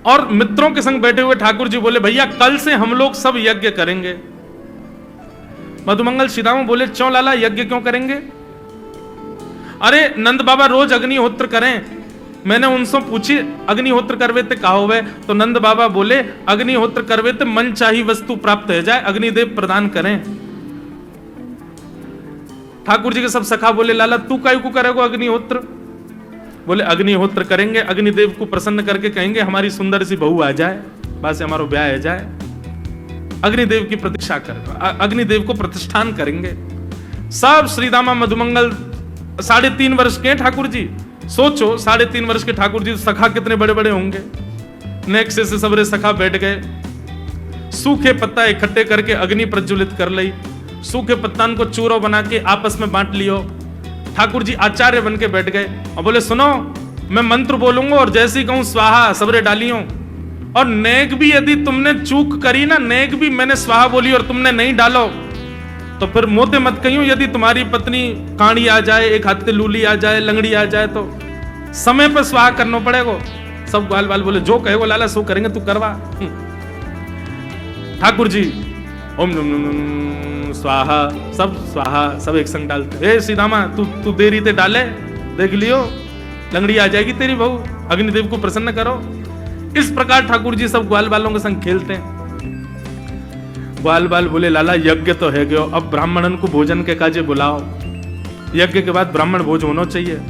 और मित्रों के संग बैठे हुए ठाकुर जी बोले भैया कल से हम लोग सब यज्ञ करेंगे। मधुमंगल सीतामा बोले क्यों लाला यज्ञ क्यों करेंगे? अरे नंद बाबा रोज अग्निहोत्र करें। मैंने उनसे पूछी अग्निहोत्र करवे ते कहा हुए, तो नंद बाबा बोले अग्निहोत्र करवे ते मन चाही वस्तु प्राप्त हो जाए, अग्निदेव प्रदान करें। ठाकुर जी के सब सखा बोले लाला तू काहे को करेगो अग्निहोत्र? बोले अग्निहोत्र करेंगे, अग्निदेव को प्रसन्न करके कहेंगे हमारी सुंदर सी बहू आ जाए, बस हमारा ब्याह हो जाए। अग्निदेव की प्रतीक्षा कर, अग्निदेव को प्रतिष्ठान करेंगे। सब श्रीदामा मधुमंगल 3.5 वर्ष के ठाकुर जी, सोचो 3.5 वर्ष के ठाकुर जी, सखा कितने बड़े बड़े होंगे। नेक्स्ट से सबरे सखा बैठ गए, सूखे पत्ता इकट्ठे करके अग्नि प्रज्वलित कर ली, सूखे पत्ता को चूरो बना के आपस में बांट लियो। ठाकुर जी आचार्य बन के बैठ गए और बोले सुनो मैं मंत्र बोलूंगा और जैसे ही कहूं स्वाहा सबरे डालियो, और नेक भी यदि तुमने चूक करी ना, नेक भी मैंने स्वाहा बोली और तुमने नहीं डालो तो फिर मोते मत कहियो, यदि तुम्हारी पत्नी कांडी आ जाए, एक हाथ लूली आ जाए, लंगड़ी आ जाए तो समय पर स्वाहा करना पड़ेगा। सब ग्वाल बाल बोले जो कहेगो लाला सो करेंगे, तू करवा। ठाकुर जी ओम नम नम स्वाहा, सब स्वाहा सब एक संग डालते। ए सीधामा तू देरी ते डाले, देख लियो लंगड़ी आ जाएगी तेरी बहू, अग्निदेव को प्रसन्न करो। इस प्रकार ठाकुर जी सब ग्वाल बालों के संग खेलते हैं। ग्वाल बाल बोले लाला यज्ञ तो है गयो, अब ब्राह्मणन को भोजन के काजे बुलाओ, यज्ञ के बाद ब्राह्मण भोज होना चाहिए।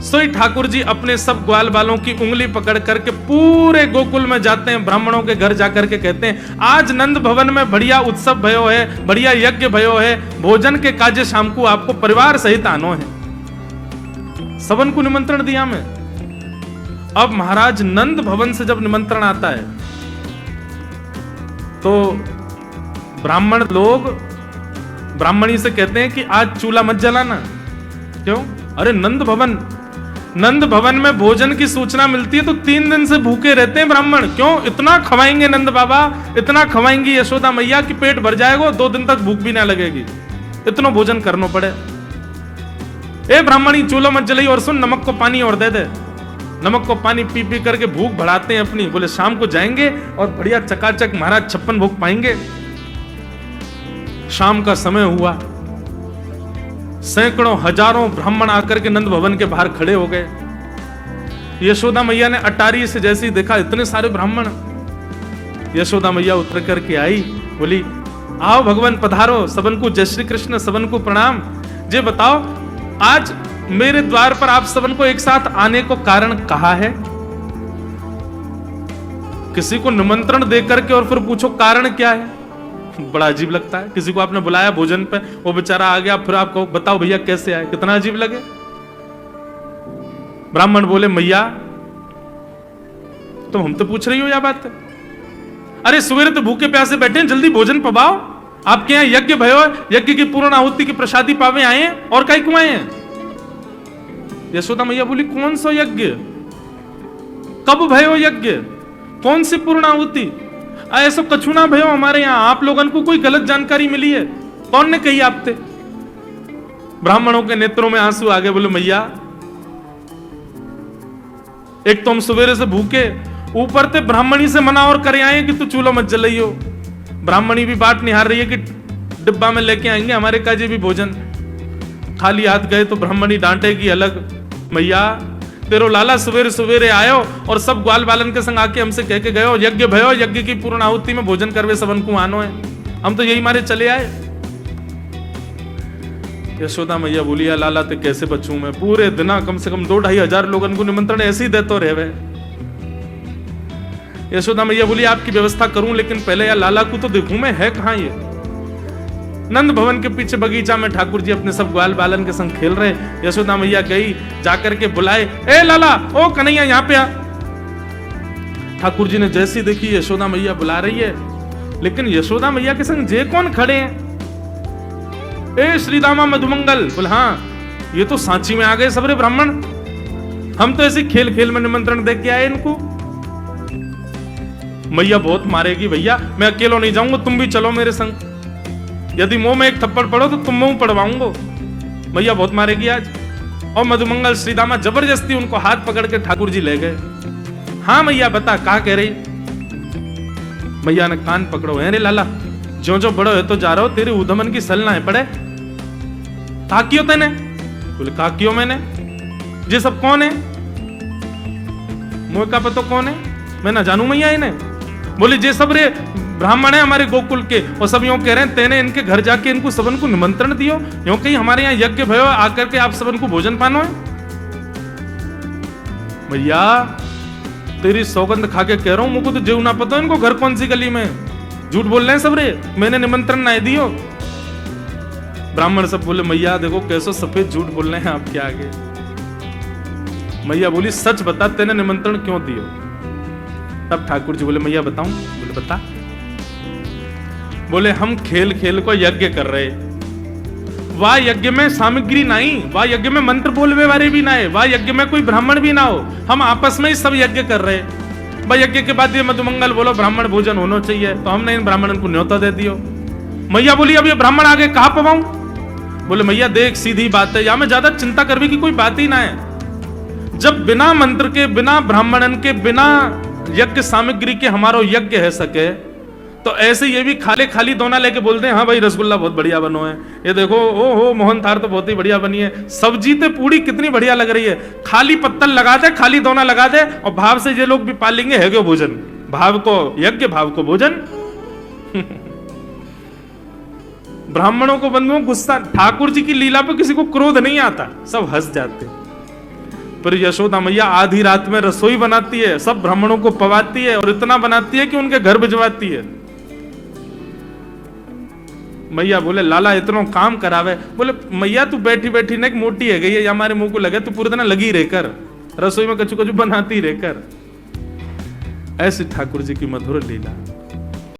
सोई ठाकुर जी अपने सब ग्वाल बालों की उंगली पकड़ करके पूरे गोकुल में जाते हैं, ब्राह्मणों के घर जाकर के कहते हैं आज नंद भवन में बढ़िया उत्सव भयो है, बढ़िया यज्ञ भयो है, भोजन के काजे शाम को आपको परिवार सहित आनो है। सबन को निमंत्रण दिया मैं। अब महाराज नंद भवन से जब निमंत्रण आता है तो ब्राह्मण लोग ब्राह्मणी से कहते हैं कि आज चूल्हा मत जलाना। क्यों? अरे नंद भवन में भोजन की सूचना मिलती है तो 3 दिन से भूखे रहते हैं ब्राह्मण। क्यों? इतना खवाएंगे नंद बाबा, इतना खवाएंगी यशोदा मैया कि पेट भर जाएगा, 2 दिन तक भूख भी ना लगेगी, इतना भोजन करना पड़े। ए ब्राह्मणी चूल्हा मत जलाई और सुन नमक को पानी और दे दे। नमक को पानी पी पी करके भूख बढ़ाते हैं अपनी। बोले शाम को जाएंगे और बढ़िया चकाचक महाराज 56 भोग पाएंगे। शाम का समय हुआ, सैकड़ों हजारों ब्राह्मण आकर के नंद भवन के बाहर खड़े हो गए। यशोदा मैया ने अटारी से जैसे ही देखा इतने सारे ब्राह्मण, यशोदा मैया उतर करके आई, बोली आओ भगवान पधारो, सबन को जय श्री कृष्ण, सबन को प्रणाम। जे बताओ आज मेरे द्वार पर आप सबन को एक साथ आने को कारण कहा है? किसी को निमंत्रण देकर के और फिर पूछो कारण क्या है, बड़ा अजीब लगता है। किसी को आपने बुलाया भोजन पे, वो बेचारा आ गया, फिर आपको बताओ भैया कैसे आए, कितना अजीब लगे। ब्राह्मण बोले मैया तुम हमसे पूछ रही हो या बात है? अरे सवेरे तो भूखे प्यासे बैठे हैं, जल्दी भोजन पवाओ। आपके यहाँ यज्ञ भयो, यज्ञ की पूर्ण आहुति की प्रसादी पावे आए हैं, और कई क्यों आए हैं? यशोदा मैया बोली कौन सा यज्ञ, कब भयो यज्ञ, कौन सी पूर्ण आहुति? ऐसा कछु ना भयो हमारे यहाँ, आप लोगों को कोई गलत जानकारी मिली है, कौन ने कही आपसे? ब्राह्मणों के नेत्रों में आंसू आ गए। बोले मैया एक तो हम सवेरे से भूखे, ऊपर से ब्राह्मणी से मना और करे आए कि तू चूल्हा मत जलाइयो। ब्राह्मणी भी बात निहार रही है कि डिब्बा में लेके आएंगे हमारे काजे भी भोजन। खाली हाथ गए तो ब्राह्मणी डांटेगी अलग, मैया तेरो लाला सवेरे सवेरे आयो और सब ग्वाल बालन के संग आके हमसे कह के गयो यज्ञ भयो, यज्ञ की पूर्ण आहुति में भोजन करवे सबन को आनो है, हम तो यही मारे चले आए। यशोदा मैया बोलिया लाला ते कैसे बचूं मैं, पूरे दिन कम से कम 2-2.5 हजार लोगों को निमंत्रण ऐसे ही देते रहे। यशोदा मैया बोली आपकी व्यवस्था करूं, लेकिन पहले यार लाला को तो देखूं मैं, है कहां ये? नंद भवन के पीछे बगीचा में ठाकुर जी अपने सब ग्वाल बालन के संग खेल रहे। यशोदा मैया गई, जाकर के बुलाए, ए लाला ओ कन्हैया यहाँ पे आ। ठाकुर जी ने जैसी देखी यशोदा मैया बुला रही है, लेकिन यशोदा मैया के संग जे कौन खड़े हैं? ए श्रीदामा मधुमंगल। बोले हाँ ये तो सांची में आ गए सबरे ब्राह्मण, हम तो ऐसे खेल खेल में निमंत्रण दे के आए इनको। मैया बहुत मारेगी भैया, मैं अकेला नहीं जाऊंगा, तुम भी चलो मेरे संग, यदि मुंह में एक थप्पड़ पड़ो तो तुम मुंह पड़वाऊंगा, मैया बहुत मारेगी आज। और मधुमंगल श्रीदामा जबरदस्ती उनको हाथ पकड़ के ठाकुर जी ले गए। हाँ मैया बता, का कह रही? मैया ने कान पकड़ो, है रे लाला, जो जो बड़ो है तो जा रहा हो, तेरे उधमन की सल ना है पड़े। काकियो तेने? बोले काकियो मैंने। ये सब कौन है? मुझे का पता कौन है, मैं ना जानू मैया इन्हें। बोले जे सब रे ब्राह्मण है हमारे गोकुल के, और सब यूं कह रहे हैं तेने इनके घर जाके इनको सबन को निमंत्रण दियो, यूं कहीं हमारे यहाँ यज्ञ भयो आकर के आप सबन को भोजन पानो है। भैया तेरी सौगंध खा के कह रहा हूं, मुझको तो जेव ना पता इनको घर कौन सी गली में। झूठ बोल रहे हैं सब रे, मैंने निमंत्रण ना दियो। ब्राह्मण सब बोले मैया देखो कैसो सफेद झूठ बोल रहे हैं आपके आगे। मैया बोली सच बता, तेने निमंत्रण क्यों दियो? तब ठाकुर जी बोले मैया बताऊं? बोले बता। बोले हम खेल खेल को यज्ञ कर रहे, वाह यज्ञ में सामग्री नहीं, वाह यज्ञ में मंत्र बोलवे वाले भी ना है, वाह यज्ञ में कोई ब्राह्मण भी ना हो, हम आपस में ही सब यज्ञ कर रहे। भाई यज्ञ के बाद ये मधुमंगल बोलो ब्राह्मण भोजन होना चाहिए, तो हमने इन ब्राह्मणों को न्योता दे दियो। मैया बोली अब ये ब्राह्मण आगे कहां पवाऊं? बोले मैया देख सीधी बात है, यहां में ज्यादा चिंता करने की कोई बात ही ना है। जब बिना मंत्र के, बिना ब्राह्मणन के, बिना यज्ञ सामग्री के हमारो यज्ञ है सके, तो ऐसे ये भी खाली खाली दोना लेके बोलते हैं हाँ भाई रसगुल्ला बहुत बढ़िया बनो है, ये देखो ओ हो मोहन थार तो बहुत ही बढ़िया बनी है, सब्जी तो पूरी कितनी बढ़िया लग रही है। खाली पत्तल लगा दे, खाली दोना लगा दे, और भाव से ये लोग भी पालेंगे है क्यों भोजन, भाव को यज्ञ भाव को भोजन। ब्राह्मणों को बंधुओं गुस्सा, ठाकुर जी की लीला पर किसी को क्रोध नहीं आता, सब हंस जाते। पर यशोदा मैया आधी रात में रसोई बनाती है, सब ब्राह्मणों को पवाती है, और इतना बनाती है कि उनके घर भिजवाती है। मैया बोले लाला इतना काम करावे। बोले मैया तू बैठी बैठी ना मोटी है गई है, हमारे मुंह को लगे, तू पूरे दिन लगी रहकर रसोई में कचू कचू बनाती रहकर। ऐसी ठाकुर जी की मधुर लीला।